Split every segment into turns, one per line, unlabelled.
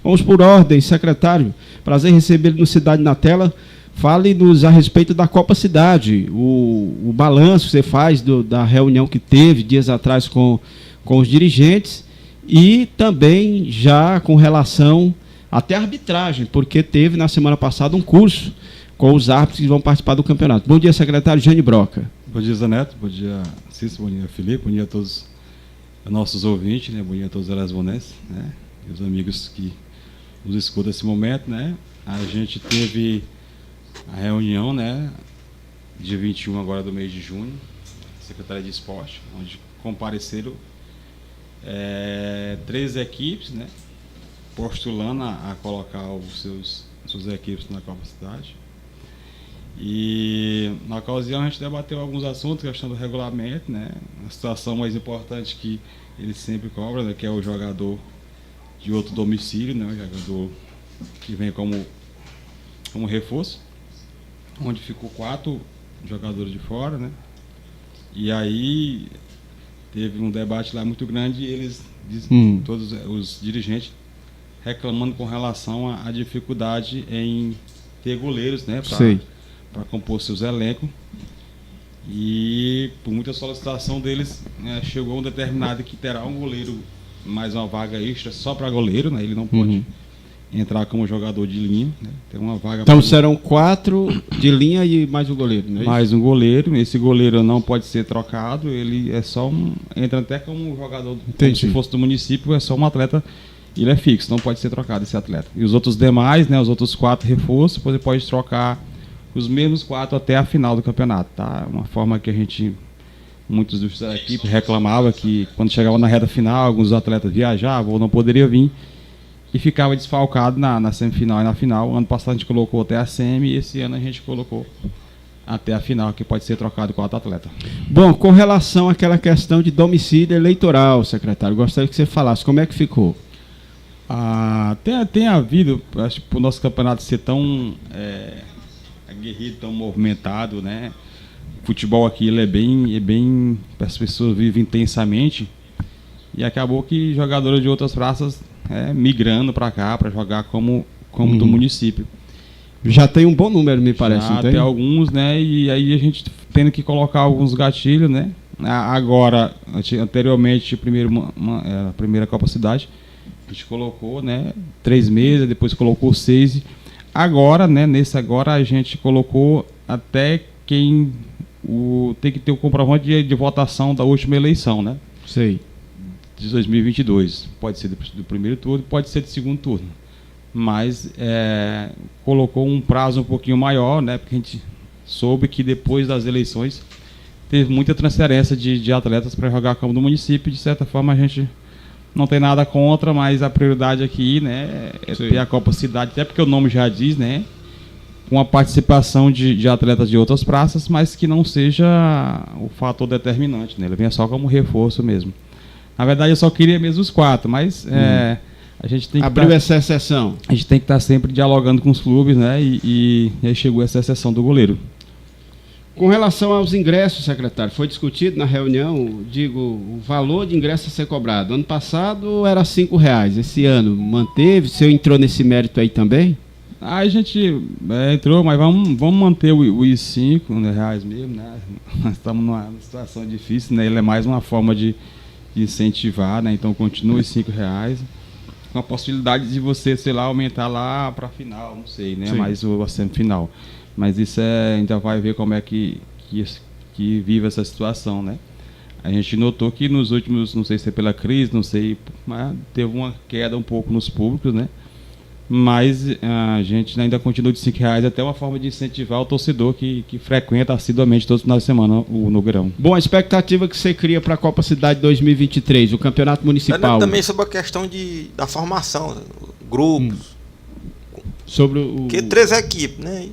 Vamos por ordem, secretário. Prazer em recebê-lo no Cidade na Tela. Fale-nos a respeito da Copa Cidade, o balanço que você faz da reunião que teve dias atrás com os dirigentes e também já com relação até à arbitragem, porque teve na semana passada um curso com os árbitros que vão participar do campeonato. Bom dia, secretário Jane Broca.
Bom dia, Zé Neto. Bom dia, Cícero. Bom dia, Felipe. Bom dia a todos os nossos ouvintes, né? Bom dia a todos os elasbonenses, né? E os amigos que nos escutam nesse momento, né? A gente teve a reunião, né? Dia 21 agora do mês de junho, Secretaria de Esporte, onde compareceram 13 equipes, né? Postulando a colocar suas equipes na Copa Cidade. E na ocasião a gente debateu alguns assuntos, questão do regulamento, né? A situação mais importante que ele sempre cobra, né? Que é o jogador de outro domicílio, né? O jogador que vem como reforço, onde ficou 4 jogadores de fora, né? E aí teve um debate lá muito grande e eles, todos os dirigentes, reclamando com relação à dificuldade em ter goleiros, né? Para compor seus elencos. E por muita solicitação deles, né, chegou um determinado que terá um goleiro, mais uma vaga extra só para goleiro, né? Ele não pode entrar como jogador de linha, né? Tem uma vaga.
Então serão 4 de linha e mais um goleiro, não é
mais isso? Um goleiro. Esse goleiro não pode ser trocado, ele é só entra até como jogador, como se fosse do município, é só um atleta, ele é fixo, não pode ser trocado esse atleta. E os outros demais, né, os outros 4 reforços, você pode trocar os mesmos 4 até a final do campeonato, tá? Uma forma que muitos da equipe reclamavam que quando chegava na reta final, alguns atletas viajavam ou não poderiam vir e ficava desfalcado na semifinal e na final. Ano passado a gente colocou até a semi e esse ano a gente colocou até a final, que pode ser trocado 4 atletas. Bom, com relação àquela questão de domicílio eleitoral, secretário, gostaria que você falasse como é que ficou. Tem havido, acho que o nosso campeonato ser tão aguerrido, tão movimentado, né? O futebol aqui ele é bem, as pessoas vivem intensamente e acabou que jogadores de outras praças migrando para cá para jogar como do município.
Já tem um bom número, me parece.
Já tem alguns, né? E aí a gente tendo que colocar alguns gatilhos, né? Agora, anteriormente, a primeira Copa Cidade, a gente colocou, né, 3 meses, depois colocou 6. Agora, né, agora a gente colocou até quem tem que ter o comprovante de votação da última eleição, né?
Sei.
De 2022. Pode ser do primeiro turno, pode ser do segundo turno. Mas colocou um prazo um pouquinho maior, né? Porque a gente soube que depois das eleições teve muita transferência de atletas para jogar a Câmara do município. De certa forma, a gente não tem nada contra, mas a prioridade aqui, né, é ter a Copa Cidade, até porque o nome já diz, né? Com a participação de atletas de outras praças, mas que não seja o fator determinante, né? Ele venha só como reforço mesmo. Na verdade, eu só queria mesmo os 4, mas a gente tem que
abriu essa exceção.
A gente tem que estar sempre dialogando com os clubes, né? E aí chegou essa exceção do goleiro.
Com relação aos ingressos, secretário, foi discutido na reunião, o valor de ingresso a ser cobrado. Ano passado era R$5, esse ano manteve? O senhor entrou nesse mérito aí também?
A gente entrou, mas vamos manter os R$5 mesmo, né? Nós estamos numa situação difícil, né? Ele é mais uma forma de incentivar, né? Então continua os R$5, com a possibilidade de você, sei lá, aumentar lá para a final, não sei, né? Mais a semifinal. Mas isso a gente vai ver como é que vive essa situação, né? A gente notou que nos últimos, não sei se é pela crise, não sei, mas teve uma queda um pouco nos públicos, né? Mas a gente ainda continua de R$5, até uma forma de incentivar o torcedor que frequenta assiduamente todos os finais de semana o Nogueirão.
Bom, a expectativa que você cria para a Copa Cidade 2023, o campeonato municipal.
Também sobre a questão da formação, grupos.
Sobre
Porque 3 equipes, né?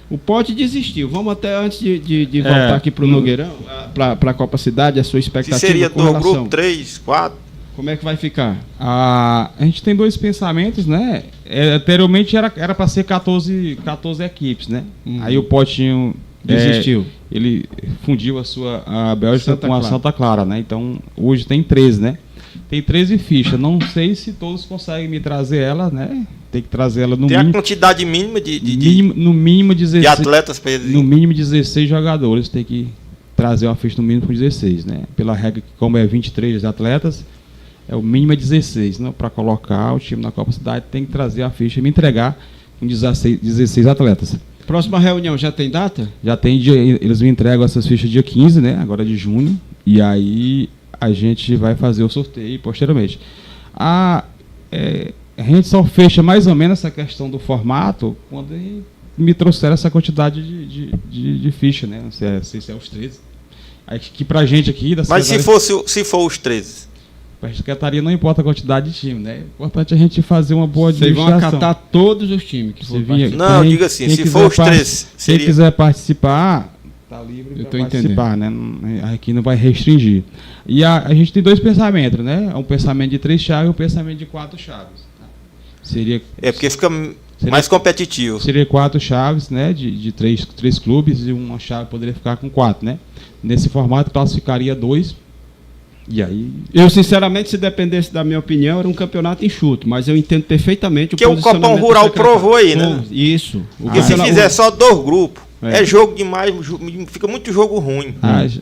O Pote desistiu. Vamos até antes de voltar aqui para o Nogueirão, para a Copa Cidade, a sua expectativa.
Se seria do grupo 3, 4.
Como é que vai ficar?
A gente tem 2 pensamentos, né? Anteriormente era para ser 14 equipes, né? Aí o Potinho
desistiu.
Ele fundiu a Bélgica com a Santa Clara, né? Então hoje tem 13, né? tem 13 fichas. Não sei se todos conseguem me trazer ela, né? Tem que trazer ela no
Tem
mínimo.
a quantidade mínima
No mínimo 16.
de atletas para eles.
No mínimo 16 jogadores. Tem que trazer uma ficha no mínimo com 16, né? Pela regra que, como é 23 atletas, o mínimo é 16, né? Para colocar o time na Copa Cidade, tem que trazer a ficha e me entregar com 16 atletas.
Próxima reunião já tem data?
Já tem dia, eles me entregam essas fichas dia 15, né? Agora de junho. E aí a gente vai fazer o sorteio posteriormente. A gente só fecha mais ou menos essa questão do formato quando me trouxeram essa quantidade de ficha, né? Não sei se é os 13. Aí que pra gente aqui...
Mas se for os 13?
Pra secretaria não importa a quantidade de time, né? O importante é a gente fazer uma boa administração.
Vocês vão acatar todos os times que for participar.
Não, diga assim, se for os 13...
Quem quiser participar, tá livre para participar, né? Aqui não vai restringir. E a gente tem 2 pensamentos, né? Um pensamento de 3 chaves e um pensamento de 4 chaves. Seria...
porque fica mais competitivo.
Seria 4 chaves, né? De 3 clubes, e uma chave poderia ficar com 4, né? Nesse formato classificaria 2. E aí...
Eu, sinceramente, se dependesse da minha opinião, era um campeonato enxuto, mas eu entendo perfeitamente
o posicionamento. Porque o Copão Rural provou aí, né?
Isso.
Porque se fizer só 2 grupos, é jogo demais, fica muito jogo ruim.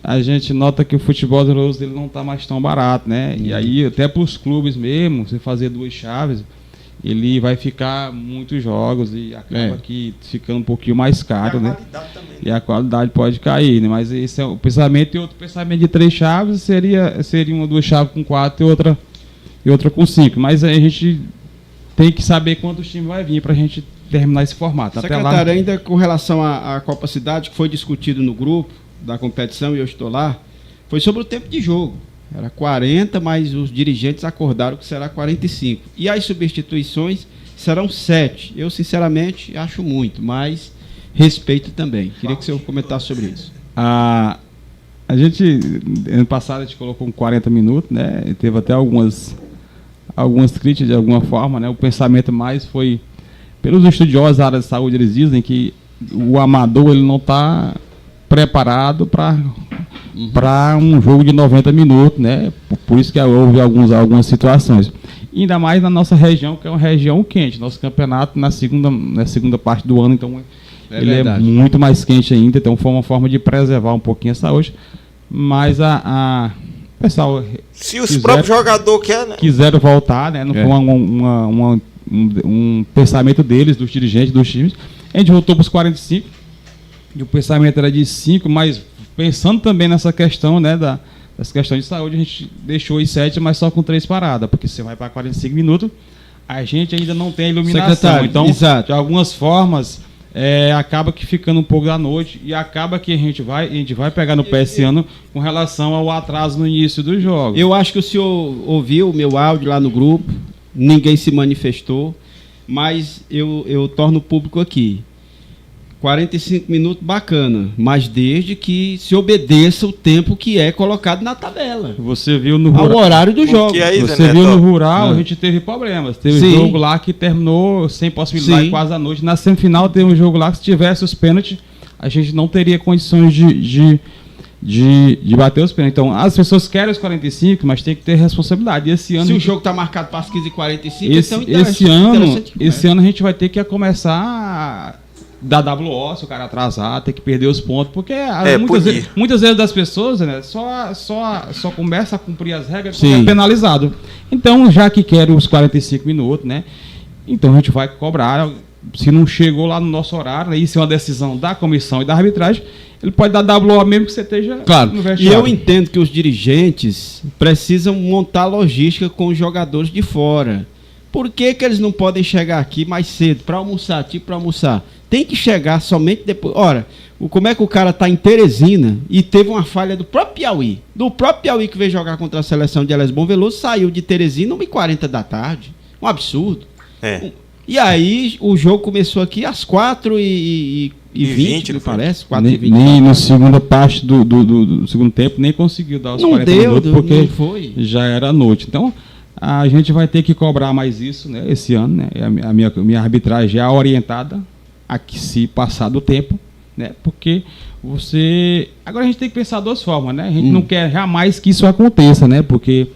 A gente nota que o futebol do Louros ele não está mais tão barato, né? E aí, até para os clubes mesmo, você fazer 2 chaves, ele vai ficar muitos jogos e acaba que ficando um pouquinho mais caro, né? E a qualidade pode cair, né? Mas esse é o pensamento. E outro pensamento de 3 chaves seria uma 2 chaves com 4 e outra com 5. Mas a gente tem que saber quantos times vai vir para a gente terminar esse formato.
Secretário, ainda com relação à Copa Cidade, que foi discutido no grupo da competição, e eu estou lá, foi sobre o tempo de jogo. Era 40, mas os dirigentes acordaram que será 45. E as substituições serão 7. Eu, sinceramente, acho muito, mas respeito também. Queria que o senhor comentasse sobre isso.
A gente, ano passado, a gente colocou 40 minutos, né? Teve até algumas críticas de alguma forma, né? O pensamento mais foi... Pelos estudiosos da área de saúde, eles dizem que o amador ele não está preparado para um jogo de 90 minutos, né? Por isso que houve algumas situações. Ainda mais na nossa região, que é uma região quente. Nosso campeonato na segunda parte do ano, então ele é muito mais quente ainda. Então foi uma forma de preservar um pouquinho a saúde. Mas pessoal,
se os próprios jogadores
quiseram voltar, né? Não foi um pensamento deles, dos dirigentes, dos times. A gente voltou para os 45. E o pensamento era de 5, mas pensando também nessa questão, né, dessa questão de saúde, a gente deixou os 7, mas só com 3 paradas, porque você vai para 45 minutos, a gente ainda não tem a iluminação.
Secretário,
então,
exato.
De algumas formas, acaba que ficando um pouco da noite e acaba que a gente vai pegar no pé esse ano com relação ao atraso no início do jogo.
Eu acho que o senhor ouviu o meu áudio lá no grupo, ninguém se manifestou, mas eu torno público aqui. 45 minutos, bacana, mas desde que se obedeça o tempo que é colocado na tabela.
Você viu no
ao horário do jogo.
Você viu no rural, a gente teve problemas. Teve um jogo lá que terminou sem possibilidade quase à noite. Na semifinal teve um jogo lá que se tivesse os pênaltis, a gente não teria condições de bater os pênaltis. Então, as pessoas querem os 45, mas tem que ter responsabilidade. E esse ano,
se o jogo está marcado para as 15h45,
esse ano a gente vai ter que começar da WO, se o cara atrasar, ter que perder os pontos, porque muitas vezes das pessoas, né, só começa a cumprir as regras quando é penalizado. Então, já que quer os 45 minutos, né, então a gente vai cobrar. Se não chegou lá no nosso horário, né, isso é uma decisão da comissão e da arbitragem, ele pode dar WO mesmo que você esteja no vestiário.
E eu entendo que os dirigentes precisam montar logística com os jogadores de fora. Por que eles não podem chegar aqui mais cedo para almoçar, para almoçar? Tem que chegar somente depois. Ora, como é que o cara está em Teresina e teve uma falha do próprio Piauí? Do próprio Piauí que veio jogar contra a seleção de Elis Bom Veloso, saiu de Teresina 1h40 da tarde. Um absurdo. E aí o jogo começou aqui às 4h20, me parece. 4h20.
Nem na segunda parte do segundo tempo, nem conseguiu dar os 40 minutos, porque já era noite. Então, a gente vai ter que cobrar mais isso, né, esse ano, né? A minha arbitragem é orientada a que se passar do tempo, né? Porque agora a gente tem que pensar de 2 formas, né? A gente não quer jamais que isso aconteça, né? Porque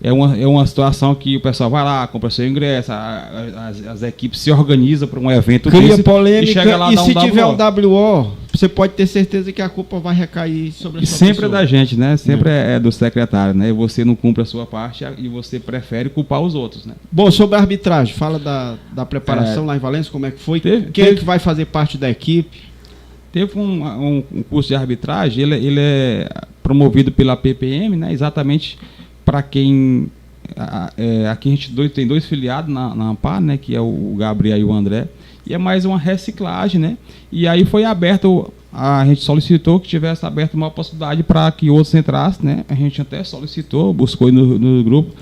é uma situação que o pessoal vai lá, compra seu ingresso, as equipes se organizam para um evento
cria polêmica,
e chega lá
e
dá
se tiver um WO, você pode ter certeza que a culpa vai recair sobre a
e
sua
sempre
pessoa.
é da gente, né? Sempre é do secretário, né? E você não cumpre a sua parte e você prefere culpar os outros, né?
Bom, sobre a arbitragem, fala da preparação lá em Valença, como é que foi? Quem é que vai fazer parte da equipe?
Teve um curso de arbitragem, ele é promovido pela PPM, né? Exatamente para quem... aqui a gente tem dois filiados na ANPAR, né? Que é o Gabriel e o André. E é mais uma reciclagem, né? E aí foi aberto, a gente solicitou que tivesse aberto uma possibilidade para que outros entrassem, né? A gente até solicitou, buscou no grupo,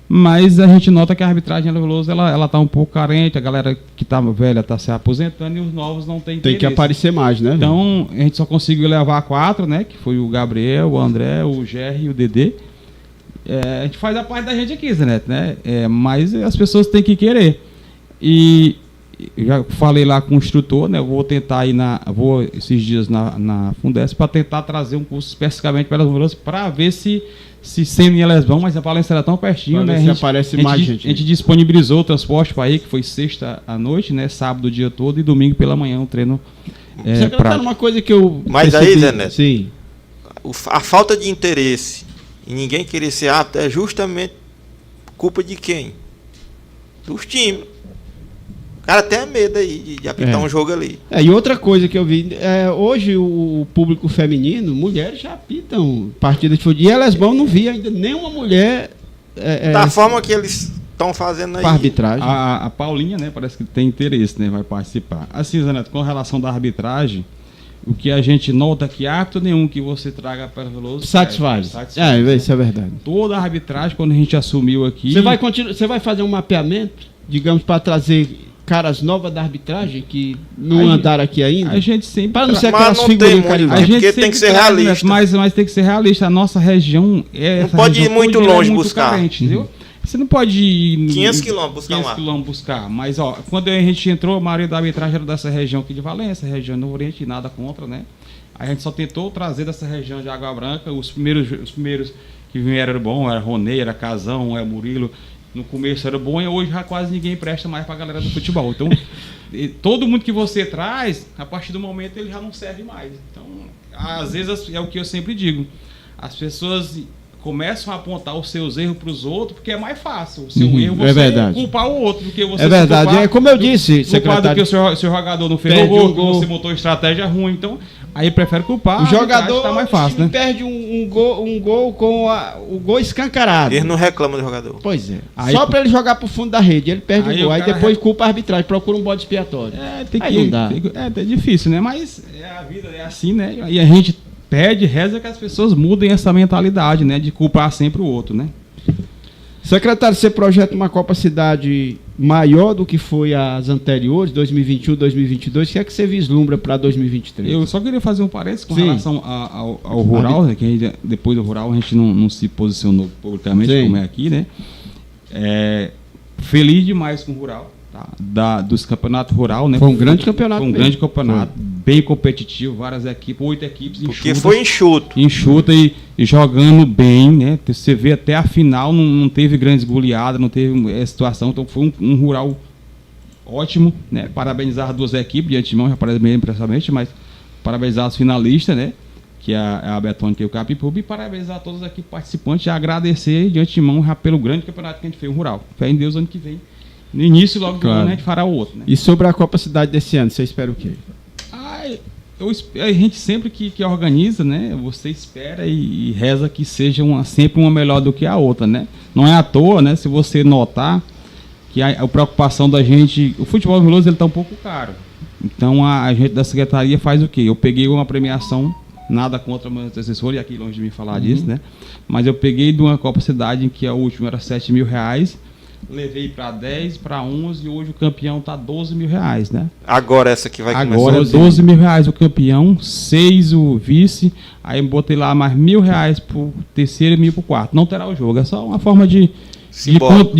mas a gente nota que a arbitragem ela tá um pouco carente, a galera que tá velha tá se aposentando e os novos não tem interesse.
Tem que aparecer mais, né?
Então, a gente só conseguiu levar 4, né? Que foi o Gabriel, o André, o Gerry e o Dedê. A gente faz a parte da gente aqui, Zé, né? Mas as pessoas têm que querer. E eu já falei lá com o instrutor, né? Eu vou tentar ir esses dias na Fundesp para tentar trazer um curso especificamente para as para ver se sendo em Elesbão, mas a Valença era tão pertinho, né? A gente disponibilizou o transporte para ir, que foi sexta à noite, né? Sábado o dia todo e domingo pela manhã um treino prático.
Uma coisa que eu
mas
percebi,
aí, Zé Neto,
sim.
A falta de interesse e ninguém querer ser apto é justamente culpa de quem? Dos times. O cara tem medo aí de apitar um jogo ali.
E outra coisa que eu vi, hoje o público feminino, mulheres já apitam partida de futebol. E Elesbão não vi ainda nenhuma mulher...
da forma que eles estão fazendo aí.
Com a arbitragem.
A Paulinha, né, parece que tem interesse, né, vai participar. Assim, Zé Neto, com relação da arbitragem, o que a gente nota que árbitro nenhum que você traga para Veloso
satisfaz. Isso é verdade.
Toda a arbitragem, quando a gente assumiu aqui...
Você vai fazer um mapeamento, digamos, para trazer caras novas da arbitragem que não andaram aqui ainda?
A gente sempre...
Para não ser
aquelas figurinhas carimbadas.
Porque
tem que ser realista.
Mas tem que ser realista. A nossa região...
não pode ir muito longe buscar.
Carente, entendeu? Você não pode ir...
500 quilômetros buscar
500 quilômetros buscar. Mas, ó, quando a gente entrou, a maioria da arbitragem era dessa região aqui de Valença, região do Oriente, nada contra, né? A gente só tentou trazer dessa região de Água Branca. Os primeiros que vieram eram bons, era Ronei, era Casão, era Murilo. No começo era bom e hoje já quase ninguém presta mais pra galera do futebol. Então, todo mundo que você traz, a partir do momento ele já não serve mais. Então, às vezes é o que eu sempre digo. As pessoas começam a apontar os seus erros para os outros porque é mais fácil. O seu erro você culpar o outro do que você
verdade.
culpar,
como eu disse,
secretário, do que o seu jogador não fez o gol, que você montou estratégia ruim. Então, aí prefere culpar.
O jogador
tá mais fácil, né?
Perde um gol com o gol escancarado.
Ele não reclama do jogador.
Pois é. Aí, só para ele jogar pro fundo da rede, ele perde o gol. Aí depois culpa a arbitragem, procura um bode expiatório. Não dá.
É difícil, né? Mas a vida é assim, né? E a gente pede, reza que as pessoas mudem essa mentalidade, né? De culpar sempre o outro, né?
Secretário, você projeta uma Copa Cidade maior do que foi as anteriores, 2021, 2022. O que é que você vislumbra para 2023?
Eu só queria fazer um parênteses com relação ao rural, né, que depois do rural a gente não se posicionou publicamente, como é aqui, né? Feliz demais com o rural, tá? Dos campeonatos rural, né?
Foi um grande campeonato.
Foi um grande campeonato, bem competitivo, várias equipes, 8 equipes
porque foi enxuto.
Enxuta e jogando bem, né? Você vê até a final, não teve grandes goleadas, não teve situação, então foi um rural ótimo, né? Parabenizar as duas equipes de antemão, já parabenizei impressionante, mas parabenizar os finalistas, né? Que é a Betônica e o Capipub, e parabenizar todos aqui participantes e agradecer de antemão já pelo grande campeonato que a gente fez, o rural. Fé em Deus, ano que vem. No início, logo do ano, a gente fará o outro, né?
E sobre a Copa Cidade desse ano, você espera o quê?
A gente sempre que organiza, né? Você espera e reza que seja sempre uma melhor do que a outra, né? Não é à toa, né? Se você notar que a preocupação da gente... O futebol veloso, ele tá um pouco caro. Então, a gente da secretaria faz o quê? Eu peguei uma premiação, nada contra o meu assessor, e aqui longe de me falar disso, né? Mas eu peguei de uma Copa Cidade, em que a última era R$7 mil, levei para 10, para 11 e hoje o campeão tá R$12 mil, né?
Agora essa que vai começar.
Agora R$12 mil o campeão, 6 o vice, aí botei lá mais R$1.000 pro terceiro e 1.000 pro quarto. Não terá o jogo, é só uma forma de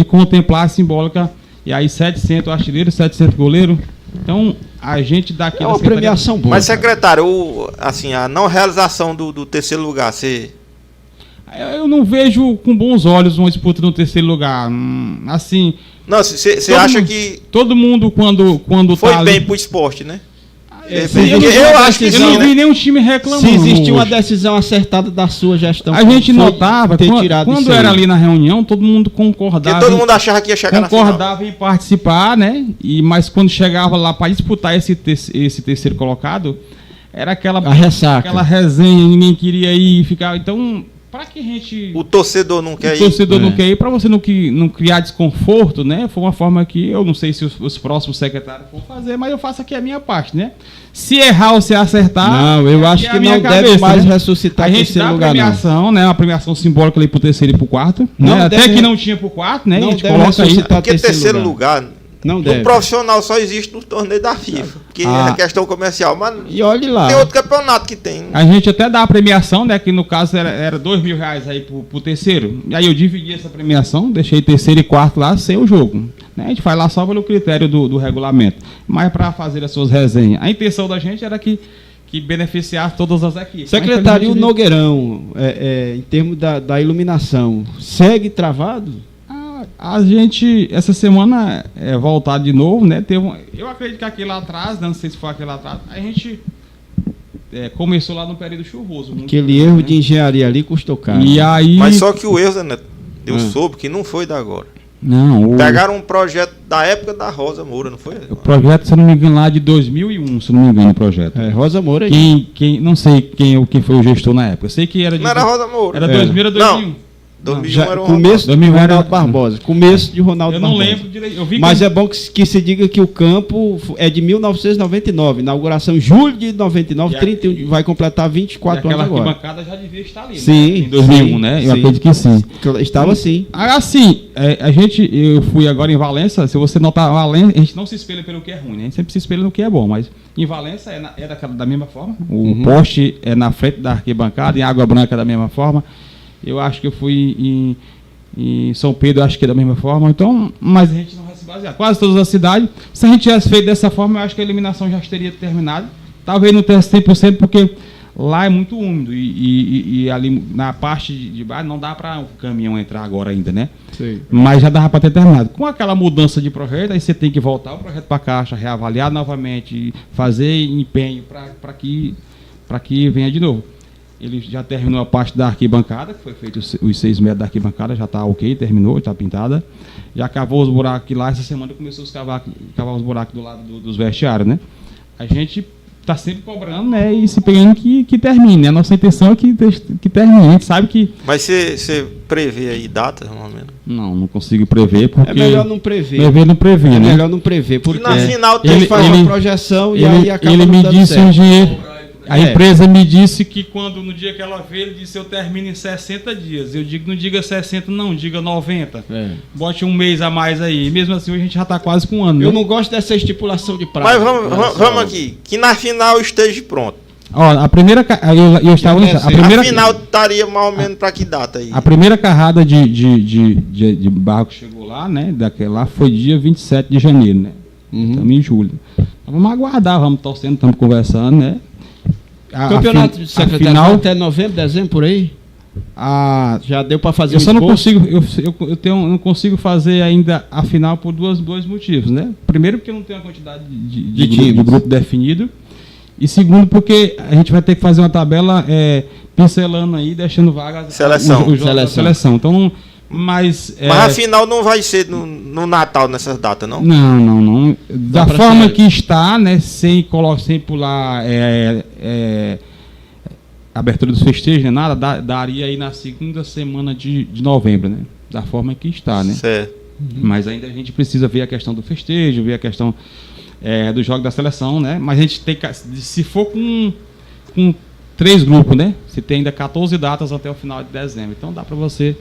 contemplar a simbólica. E aí 700 artilheiro, 700 goleiro. Então a gente dá aqui.
É uma premiação boa.
Mas secretário, assim, a não realização do terceiro lugar, você...
Eu não vejo com bons olhos uma disputa no terceiro lugar. Assim.
Não, você acha que
todo mundo quando
foi
tá
bem
ali,
pro esporte, né?
Eu acho que
eu não vi nenhum time reclamando.
Se existe uma
hoje.
decisão acertada da sua gestão,
A gente
foi
notava,
ter tirado
quando
isso
era
aí.
ali na reunião, todo mundo concordava.
Porque todo mundo achava que ia chegar na final.
Concordava em participar, né? Mas quando chegava lá para disputar esse terceiro colocado, era
A ressaca.
aquela resenha, ninguém queria ir, ficar. Então, para que a gente.
O torcedor não quer
O
ir.
torcedor não quer ir, para você não criar desconforto, né? Foi uma forma que eu não sei se os próximos secretários vão fazer, mas eu faço aqui a minha parte, né? Se errar ou se acertar.
Não, eu acho que não deve mais ressuscitar
a gente
terceiro
dá
lugar,
premiação, né? Uma premiação simbólica ali pro terceiro e pro quarto.
Não
Né?
deve-
Até que não tinha pro quarto, né?
não
A gente
deve
coloca aí.
ressuscitar
Porque terceiro lugar,
Não
no
deve.
profissional só existe no torneio da FIFA. Porque é questão comercial. Mas
E olhe lá.
tem outro campeonato que tem.
A gente até dá a premiação, né? Que no caso era R$2.000 aí pro terceiro. E aí eu dividi essa premiação, deixei terceiro e quarto lá sem o jogo. Né? A gente faz lá só pelo critério do regulamento. Mas para fazer as suas resenhas. A intenção da gente era que beneficiasse todas as equipes.
Secretário, e o Nogueirão, em termos da iluminação, segue travado?
A gente, essa semana, voltar de novo, né? Eu acredito que aquele lá atrás, não sei se foi aquele lá atrás, a gente começou lá no período chuvoso.
Aquele erro de engenharia ali custou caro.
E aí...
Mas só que o erro, Zé Neto, eu soube que não foi da agora.
Não,
Pegaram um projeto da época da Rosa Moura, não foi?
o projeto, se eu não me engano, lá de 2001, se eu não me engano, o projeto.
Rosa Moura aí.
Não sei quem foi o gestor na época. Eu sei que era de...
Não era Rosa Moura.
Era 2000, era 2001.
Não. 2001
Já,
era um
começo de
2001 era-
Ronaldo Barbosa. Começo de Ronaldo
Eu não
Barbosa.
lembro direito. Eu vi
Mas
que...
é bom que se diga que o campo é de 1999. Inauguração em julho de 99,
E a-
31, vai completar 24
aquela
anos agora.
arquibancada já devia estar ali.
Sim,
Né? Em 2001,
sim,
né? Eu
sim.
acredito que sim.
Estava assim.
Assim, eu fui agora em Valença, se você notar, Valença, a gente não se espelha pelo que é ruim, né? A gente sempre se espelha no que é bom, mas em Valença da mesma forma, o poste é na frente da arquibancada, em Água Branca da mesma forma, eu acho que eu fui em São Pedro, acho que é da mesma forma, então, mas a gente não vai se basear. Quase todas as cidades, se a gente tivesse feito dessa forma, eu acho que a eliminação já teria terminado, talvez não tivesse 100%, porque lá é muito úmido e ali na parte de baixo não dá para o caminhão entrar agora ainda, né?
Sei.
Mas já dava para ter terminado. Com aquela mudança de projeto, aí você tem que voltar o projeto para a Caixa, reavaliar novamente, fazer empenho para que venha de novo. Ele já terminou a parte da arquibancada, que foi feito os 6 metros da arquibancada, já está ok, terminou, está pintada. Já cavou os buracos lá, essa semana começou a cavar os buracos do lado dos vestiários, né? A gente está sempre cobrando, né? E se pegando que termine, né? A nossa intenção é que termine. A gente sabe que...
Mas você prevê aí data, normalmente?
Não consigo prever, porque...
É melhor não prever.
Não prever,
É
né?
melhor não prever, porque
E na final
ele
tem
faz uma projeção e aí acaba
ele
não
me
dando
disse
certo.
um dinheiro. A
É.
empresa me disse que no dia que ela veio, ele disse: eu termino em 60 dias. Eu digo: não diga 60, não, diga 90. Bote um mês a mais aí. E mesmo assim, a gente já está quase com um ano.
Eu
né?
não gosto dessa estipulação de prazo.
Mas vamos aqui, que na final esteja pronto.
Ó, a primeira. Eu estava
Já
nessa.
pensei.
A final estaria mais ou menos para que data aí?
A primeira carrada de barro que chegou lá, né? Daquela lá foi dia 27 de janeiro, né? Estamos em julho. Então, vamos aguardar, vamos torcendo, estamos conversando, né?
Campeonato de secretário
final,
até novembro, dezembro, por aí? Já deu para fazer
eu só não
esboço?
consigo, não consigo fazer ainda a final por dois motivos, né? Primeiro, porque eu não tenho a quantidade de grupo definido. E segundo, porque a gente vai ter que fazer uma tabela pincelando aí, deixando vagas
Seleção.
os jogos da seleção. Então, mas
a final não vai ser no Natal nessas datas, não?
Não. Da
pra
forma
ser-
que está, né? Sem pular abertura dos festejos, nem nada, daria aí na segunda semana de novembro, né? Da forma que está, né?
Certo.
Mas ainda a gente precisa ver a questão do festejo, ver a questão do jogo da seleção, né? Mas a gente tem que, se for com 3 grupos, né? Você tem ainda 14 datas até o final de dezembro. Então dá para você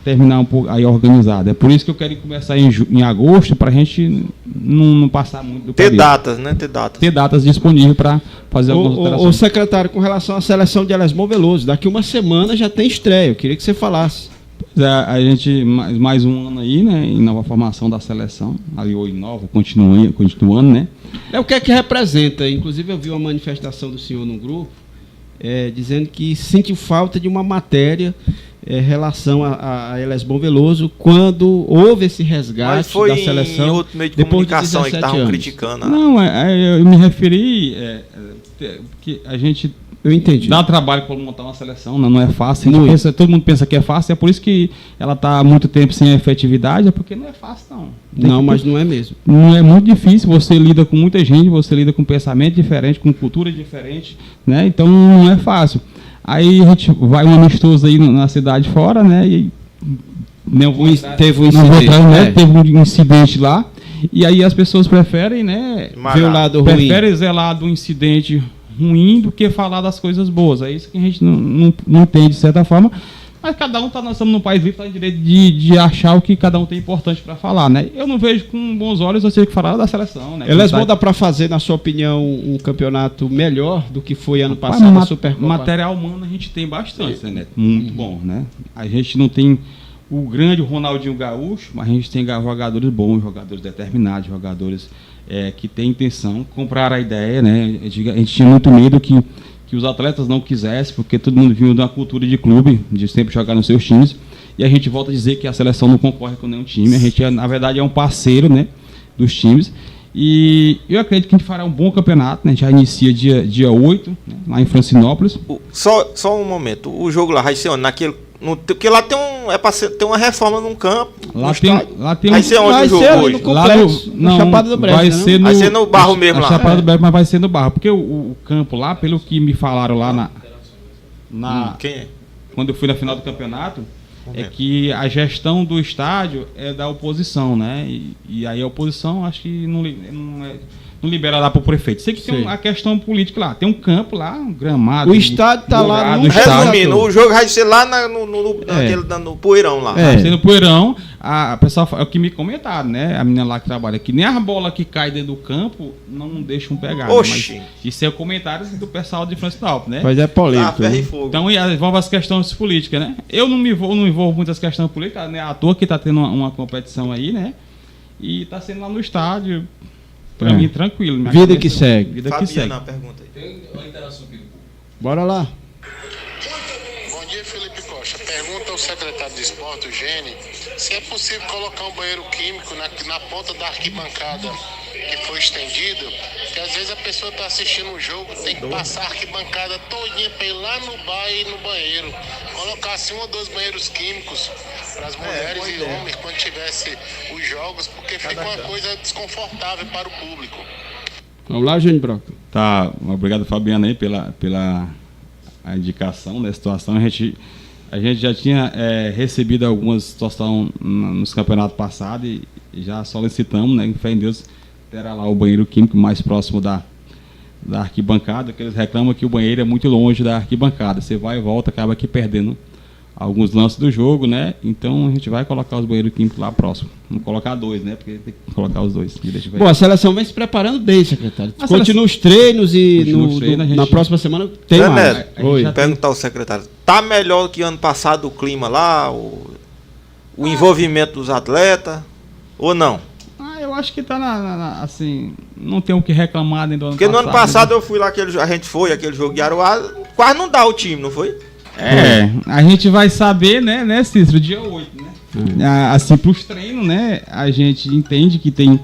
terminar um pouco aí organizado. É por isso que eu quero começar em agosto, para a gente não passar muito do
Ter
período.
datas, né? Ter datas.
Ter datas disponíveis para fazer algumas
O
alterações.
secretário, com relação à seleção de Elesmão Veloso, daqui uma semana já tem estreia. Eu queria que você falasse.
A gente, mais um ano aí, né? Em nova formação da seleção. Ali ou em nova, continuando, né?
O que é que representa? Inclusive eu vi uma manifestação do senhor no grupo, dizendo que sentiu falta de uma matéria relação a Elesbom Veloso quando houve esse resgate da seleção.
Em outro meio de comunicação aí que estavam criticando.
Não, eu me referi que a gente
eu entendi.
Dá trabalho para montar uma seleção, não é fácil. Todo mundo pensa que é fácil, é por isso que ela está há muito tempo sem efetividade, é porque não é fácil, não.
Mas não é mesmo.
Não é muito difícil, você lida com muita gente, você lida com pensamento diferente, com cultura diferente, né? Então não é fácil. Aí a gente vai um amistoso aí na cidade fora, né? E
teve um incidente.
Teve um incidente lá, e aí as pessoas preferem, né?
Ver o lado ruim.
Preferem zelar do incidente ruim do que falar das coisas boas. É isso que a gente não entende de certa forma, mas cada um nós estamos num país livre, está em direito de achar o que cada um tem importante para falar, né? Eu não vejo com bons olhos você que falar da seleção, né?
Elesbom, dá para fazer, na sua opinião, um campeonato melhor do que foi ano passado a Supercopa?
Material humano a gente tem bastante, né? Muito bom, né? A gente não tem o grande Ronaldinho Gaúcho, mas a gente tem jogadores bons, jogadores determinados, jogadores que têm intenção, compraram a ideia, né? A gente tinha muito medo que os atletas não quisessem, porque todo mundo vinha de uma cultura de clube, de sempre jogar nos seus times, e a gente volta a dizer que a seleção não concorre com nenhum time, a gente, na verdade, é um parceiro, né, dos times, e eu acredito que a gente fará um bom campeonato, né? A gente já inicia dia 8, né, lá em Francinópolis.
Só um momento, o jogo lá vai ser onde? Porque lá tem tem uma reforma num campo.
Lá tem
vai ser onde o jogo hoje?
No complexo, no Chapada do Brejo.
Vai ser no barro mesmo lá.
Chapada do Brejo, mas vai ser no barro. Porque o campo lá, pelo que me falaram lá
quem é?
Quando eu fui na final do campeonato, é que a gestão do estádio é da oposição, né? E aí a oposição acho que não libera lá para o prefeito. Sei que tem a questão política lá. Tem um campo lá, um gramado.
O estádio está lá no
resumindo, o jogo vai ser lá no Poeirão lá.
Vai ser no Poeirão. A pessoa, é o que me comentaram, né? A menina lá que trabalha aqui. Nem as bolas que caem dentro do campo não deixam pegar. Né? Mas isso é o comentário do pessoal de Francinópolis, né?
Mas é polêmico.
Então envolve as questões políticas, né? Eu não envolvo muitas questões políticas, né? À toa que está tendo uma competição aí, né? E está sendo lá no estádio. Pra mim, tranquilo.
Vida que segue.
Vida que segue. Pergunta aí.
Tem uma interação aqui do público.
Bora lá.
Bom dia, Felipe Costa. Pergunta ao secretário de esporte, o Gene, se é possível colocar um banheiro químico na ponta da arquibancada que foi estendido, porque às vezes a pessoa está assistindo um jogo, tem que passar a arquibancada todinha para ir lá no bar e ir no banheiro. Colocar assim 1 ou 2 banheiros químicos para as mulheres e homens quando tivesse os jogos, porque fica uma coisa desconfortável para o público.
Vamos lá, Júnior Broca.
Tá, obrigado, Fabiano, aí pela indicação da situação. A gente já tinha recebido algumas situações nos campeonatos passados e já solicitamos, né, em fé em Deus, terá lá o banheiro químico mais próximo da arquibancada, que eles reclamam que o banheiro é muito longe da arquibancada. Você vai e volta, acaba aqui perdendo alguns lances do jogo, né? Então a gente vai colocar os banheiros químicos lá próximo. Vamos colocar 2, né? Porque tem que colocar os 2.
Bom, a seleção vem se preparando bem, secretário. Continua os treinos e na próxima semana tem mais.
Perguntar ao secretário. Tá melhor que ano passado o clima lá, o envolvimento dos atletas, ou não?
Eu acho que tá assim, não tem o que reclamar dentro do ano
passado. Porque no ano passado,
né?
Eu fui lá, a gente foi, aquele jogo de Aruá, quase não dá o time, não foi?
A gente vai saber, né, Cícero, dia 8, né? Assim, pros treinos, né, a gente entende que tem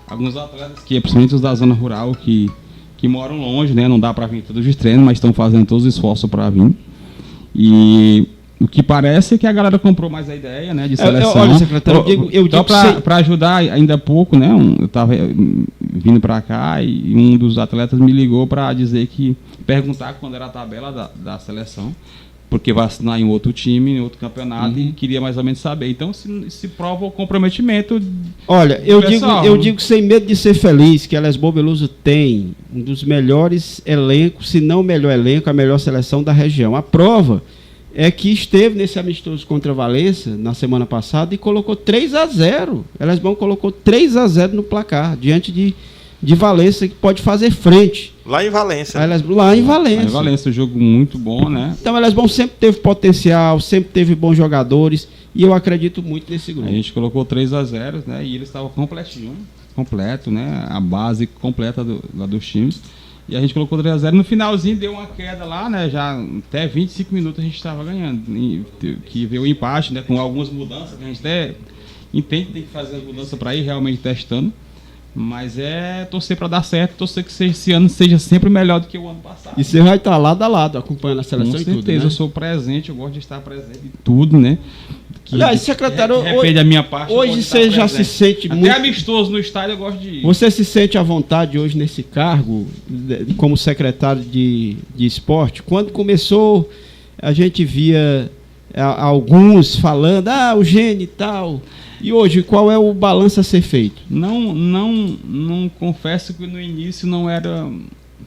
alguns atletas, principalmente os da zona rural, que moram longe, né, não dá para vir todos os treinos, mas estão fazendo todos os esforços para vir. E o que parece é que a galera comprou mais a ideia, né, de seleção.
Olha, secretário, eu digo
para ajudar ainda há pouco, né, eu estava vindo para cá e um dos atletas me ligou para perguntar quando era a tabela da seleção, porque vai assinar em outro time, em outro campeonato, e queria mais ou menos saber. Então, se prova o comprometimento.
Olha, eu digo sem medo de ser feliz, que a Elesbom Veloso tem um dos melhores elencos, se não o melhor elenco, a melhor seleção da região. A prova é que esteve nesse amistoso contra a Valença na semana passada e colocou 3-0. Elesbom colocou 3-0 no placar, diante de Valença, que pode fazer frente.
Lá em Valença.
Lá em Valença.
Um jogo muito bom, né?
Então, o Elesbom sempre teve potencial, sempre teve bons jogadores, e eu acredito muito nesse grupo.
A gente colocou 3-0, né? E eles estavam completo, né? A base completa dos times. E a gente colocou 3-0. No finalzinho deu uma queda lá, né? Já até 25 minutos a gente estava ganhando. Que veio o empate, né? Com algumas mudanças que a gente até entende que tem que fazer as mudanças para ir realmente testando. Mas é torcer para dar certo, torcer que esse ano seja sempre melhor do que o ano passado.
E você vai estar lado a lado, acompanhando a seleção
Com
e tudo,
certeza,
né?
eu sou presente, eu gosto de estar presente em tudo, né?
Aliás, secretário,
depende da minha parte.
Hoje você já se sente
até
muito...
amistoso no estádio eu gosto de ir.
Você se sente à vontade hoje nesse cargo, como secretário de esporte? Quando começou, a gente via alguns falando, o Gene e tal... E hoje, qual é o balanço a ser feito?
Não confesso que no início não era...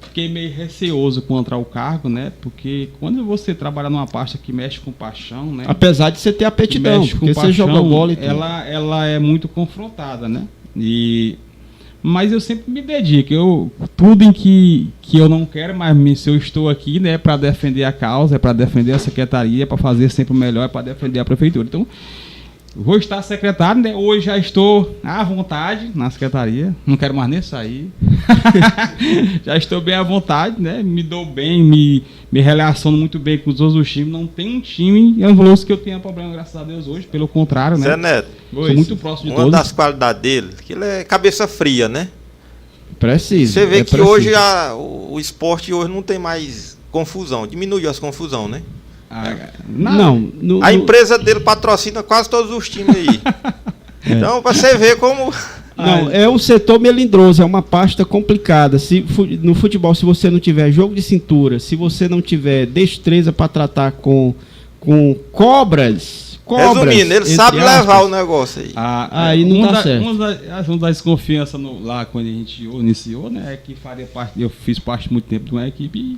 Fiquei meio receoso contra o cargo, né? Porque quando você trabalha numa pasta que mexe com paixão, né?
Apesar de você ter aptidão, porque
paixão,
você joga bola e tudo.
Ela é muito confrontada, né? Mas eu sempre me dedico. Tudo em que eu não quero, mas se eu estou aqui, né? Para defender a causa, é para defender a secretaria, para fazer sempre o melhor, é para defender a prefeitura. Então... Vou estar secretário, né? Hoje já estou à vontade na secretaria, não quero mais nem sair. Já estou bem à vontade, né? Me dou bem, me relaciono muito bem com os outros times. Não tem um time Anveloso que eu tenha problema, graças a Deus, hoje. Pelo contrário, né?
Zé Neto,
sou muito próximo de
uma
todos.
das qualidades dele, que ele é cabeça fria, né?
Preciso.
Você vê que hoje o esporte hoje não tem mais confusão, diminuiu as confusão, né?
Não.
A empresa dele patrocina quase todos os times aí. Então, para você ver como...
Não, é um setor melindroso, é uma pasta complicada. No futebol, se você não tiver jogo de cintura, se você não tiver destreza para tratar com cobras...
Resumindo, ele sabe levar o negócio aí.
Aí não dá certo.
Uma da desconfiança lá quando a gente iniciou, né? É que eu fiz parte muito tempo de uma equipe e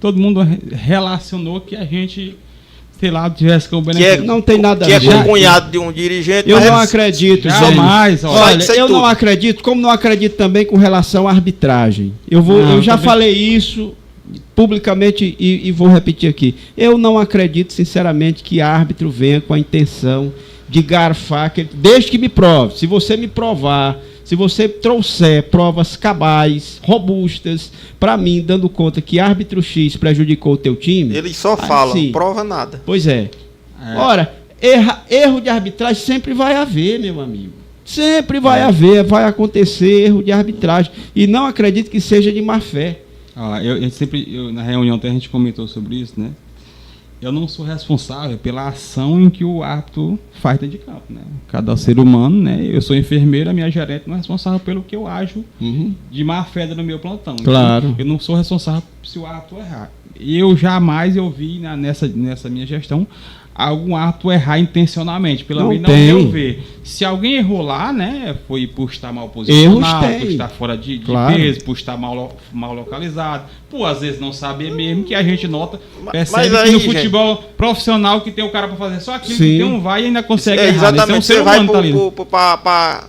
todo mundo relacionou que a gente, sei lá, tivesse como benefício.
Não tem nada a
ver.
ver.
Que é cunhado de um dirigente.
Eu não acredito.
Jamais.
Olha, eu não acredito, como não acredito também com relação à arbitragem. Eu já falei isso publicamente e vou repetir aqui. Eu não acredito, sinceramente, que árbitro venha com a intenção de garfar, desde que me prove. Se você me provar, se você trouxer provas cabais, robustas, para mim, dando conta que árbitro X prejudicou o teu time...
Ele só fala, não prova nada.
Pois é. Ora, erro de arbitragem sempre vai haver, meu amigo. Sempre vai haver, vai acontecer erro de arbitragem. E não acredito que seja de má fé.
Na reunião até a gente comentou sobre isso, né? Eu não sou responsável pela ação em que o árbitro faz dentro de campo, né? Cada ser humano, né? Eu sou enfermeira, minha gerente não é responsável pelo que eu ajo de má fé no meu plantão.
Claro.
Então, eu não sou responsável se o árbitro errar. Eu jamais vi nessa minha gestão algum árbitro errar intencionalmente, pelo menos não eu ver. Se alguém errou lá, né, foi por estar mal posicionado, por estar fora de peso, por estar mal localizado, por às vezes não saber mesmo, que a gente nota, percebe que no futebol profissional que tem o cara para fazer só aquilo, que tem vai e ainda consegue errar.
Exatamente, você vai para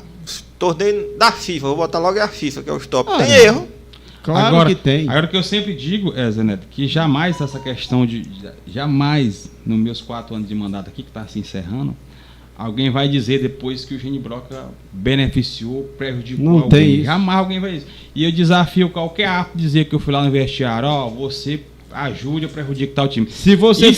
torneio da FIFA, vou botar logo a FIFA, que é o stop. Tem erro.
Claro
agora,
que tem.
Agora o que eu sempre digo, Zé Neto, que jamais essa questão jamais, nos meus 4 anos de mandato aqui, que está se encerrando, alguém vai dizer depois que o Gene Broca beneficiou, prejudicou
não
alguém.
Tem isso.
Jamais alguém vai dizer. E eu desafio qualquer árbitro dizer que eu fui lá no vestiário, você ajude ou prejudique tal time.
Se você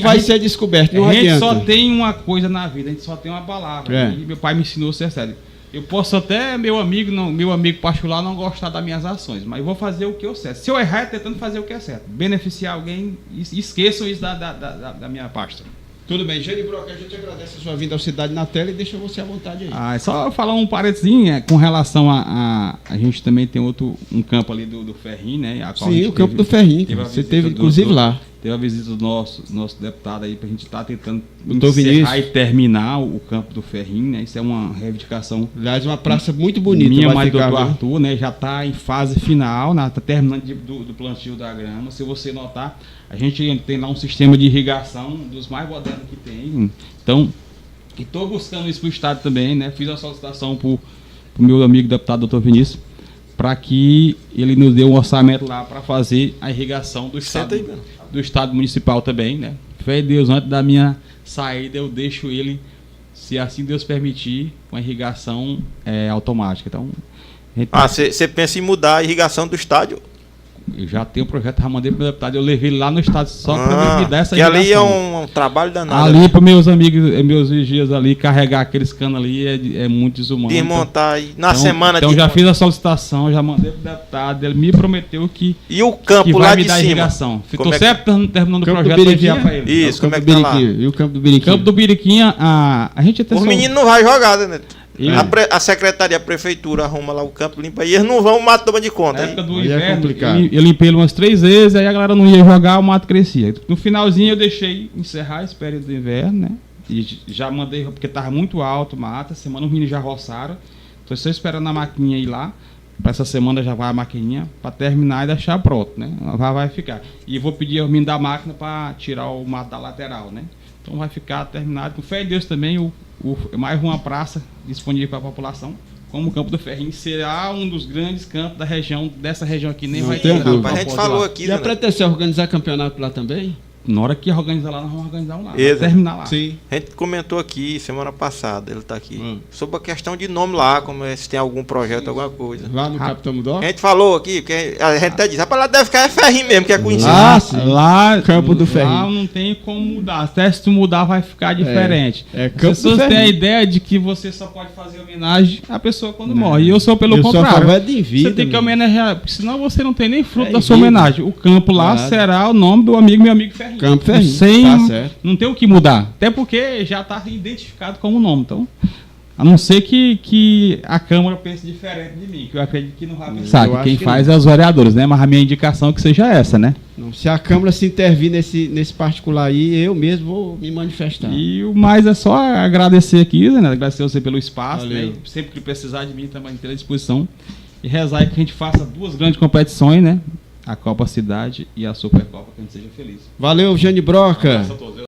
vai ser descoberto, não adianta.
A gente só tem uma coisa na vida, a gente só tem uma palavra. E meu pai me ensinou a ser sério. Eu posso até, meu amigo particular não gostar das minhas ações, mas eu vou fazer o que eu certo. Se eu errar, é tentando fazer o que é certo. Beneficiar alguém, esqueçam isso da minha pasta.
Tudo bem, Gene Broca, a gente agradece a sua vinda ao Cidade na Tela e deixa você à vontade aí.
É só falar um paredezinho com relação a gente também tem um campo ali do Ferrinho, né?
Sim, o campo do Ferrinho, você teve inclusive lá.
Teve a visita do nosso deputado aí pra gente estar tentando
encerrar
e terminar o campo do Ferrinho, né? Isso é uma reivindicação.
Aliás, uma praça muito bonita.
Minha mãe do Arthur, né? Já está em fase final, né? Tá terminando do plantio da grama. Se você notar, a gente tem lá um sistema de irrigação dos mais modernos que tem. Então, estou buscando isso para o Estado também, né? Fiz a solicitação para o meu amigo deputado Dr. Vinícius, para que ele nos dê um orçamento lá para fazer a irrigação do Estado municipal também, né? Fé em Deus, antes da minha saída eu deixo ele, se assim Deus permitir, com a irrigação automática. Então,
você pensa em mudar a irrigação do estádio?
Eu já tenho um projeto, já mandei pro meu deputado, eu levei ele lá no estado só para me dar essa
que ali é
irrigação.
um trabalho danado.
Ali para meus amigos, meus vigias ali, carregar aqueles canos ali é muito desumano.
Desmontar aí na
então,
semana.
Então já fiz a solicitação, já mandei pro deputado, ele me prometeu que
e o campo
que
lá
vai me
de
dar
cima.
irrigação. Estou
é
sempre terminando o
Campo
projeto
do
para enviar
Biriquinha?
para ele.
Isso, como é que tá lá?
E o campo do Biriquinha?
Campo do Biriquinha, a gente até
Os meninos não vão jogar, né?
E-
A secretaria, a prefeitura arruma lá o campo, limpa e eles não vão, o mato toma de conta.
Na
Aí.
época do
Aí é
inverno,
complicado.
eu limpei ele umas 3 vezes, aí a galera não ia jogar, o mato crescia. No finalzinho eu deixei encerrar esse período do inverno, né? E já mandei, porque tava muito alto o mato, essa semana os meninos já roçaram. Tô só esperando a maquininha ir lá. Para essa semana já vai a maquininha para terminar e deixar pronto, né? Vai ficar. E vou pedir ao menino da máquina para tirar o mato da lateral, né? Então vai ficar terminado. Com fé em Deus também, mais uma praça disponível para a população, como o Campo do Ferrinho, será um dos grandes campos da região, dessa região aqui, nem
Não
vai
tem
ter.
dúvida.
Rapaz, a gente falou aqui,
E a
né?
pretensão é organizar campeonato lá também?
Na hora que organizar lá, nós vamos organizar um lá. Vai
Exato.
terminar lá.
Sim.
A gente comentou aqui semana passada, ele tá aqui,
Hum.
sobre a questão de nome lá, como se tem algum projeto, alguma coisa.
Lá no Capitão Mudó?
A gente falou aqui, porque a gente até disse, rapaz, lá deve ficar Ferrinho mesmo, que é conhecido.
Lá,
Campo do Ferrinho.
Lá não tem como mudar. Até se tu mudar vai ficar diferente.
é
As
Campo do
pessoas têm a
Ferrinho.
ideia de que você só pode fazer homenagem à pessoa quando morre. E eu sou pelo
Eu sou a
contrário.
favor de vida,
Você tem que
meu.
homenagear, porque senão você não tem nem fruto
É
da sua
vida.
homenagem. O campo lá
Claro.
será o nome do amigo, meu amigo Ferrinho.
Campo Ferrinho,
Sem,
tá certo.
Não tem o que mudar. Até porque já está identificado como nome. Então, a não ser que a Câmara pense diferente de mim, que eu acredito que não vai pensar.
Eu
Que
acho
quem
que
faz
não.
é os vereadores, né? Mas a minha indicação é que seja essa, né?
Não, se a Câmara se intervir nesse particular aí, eu mesmo vou me manifestar.
E o mais é só agradecer aqui, né? Agradecer você pelo espaço,
Valeu.
né? Sempre que precisar de mim também ter à disposição. E rezar aí que a gente faça 2 grandes competições, né? A Copa Cidade e a Supercopa, que a gente seja feliz.
Valeu, Jane Broca.
Um abraço a todos.